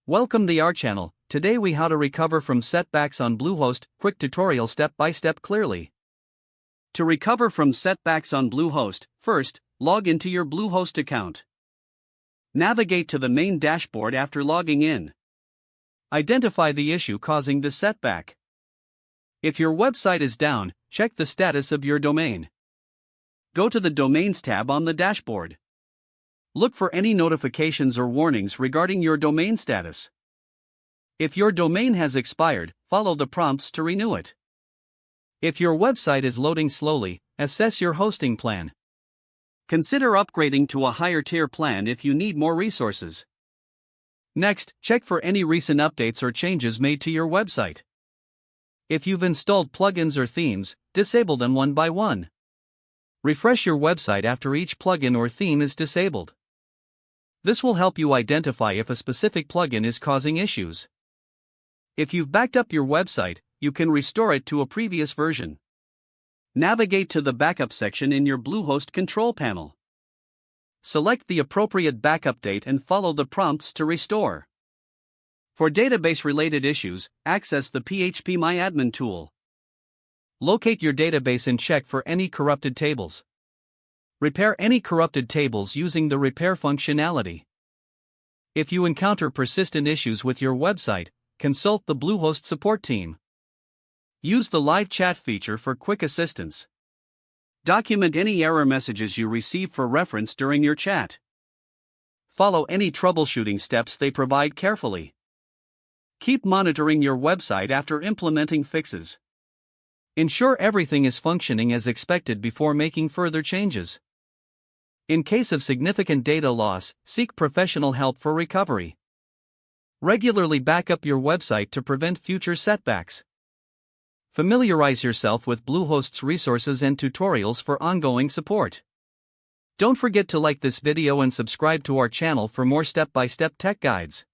Welcome to our channel. Today we how to recover from setbacks on Bluehost, quick tutorial step by step clearly. To recover from setbacks on Bluehost, first, log into your Bluehost account. Navigate to the main dashboard after logging in. Identify the issue causing the setback. If your website is down, check the status of your domain. Go to the Domains tab on the dashboard. Look for any notifications or warnings regarding your domain status. If your domain has expired, follow the prompts to renew it. If your website is loading slowly, assess your hosting plan. Consider upgrading to a higher tier plan if you need more resources. Next, check for any recent updates or changes made to your website. If you've installed plugins or themes, disable them one by one. Refresh your website after each plugin or theme is disabled. This will help you identify if a specific plugin is causing issues. If you've backed up your website, you can restore it to a previous version. Navigate to the backup section in your Bluehost control panel. Select the appropriate backup date and follow the prompts to restore. For database-related issues, access the phpMyAdmin tool. Locate your database and check for any corrupted tables. Repair any corrupted tables using the repair functionality. If you encounter persistent issues with your website, consult the Bluehost support team. Use the live chat feature for quick assistance. Document any error messages you receive for reference during your chat. Follow any troubleshooting steps they provide carefully. Keep monitoring your website after implementing fixes. Ensure everything is functioning as expected before making further changes. In case of significant data loss, seek professional help for recovery. Regularly back up your website to prevent future setbacks. Familiarize yourself with Bluehost's resources and tutorials for ongoing support. Don't forget to like this video and subscribe to our channel for more step-by-step tech guides.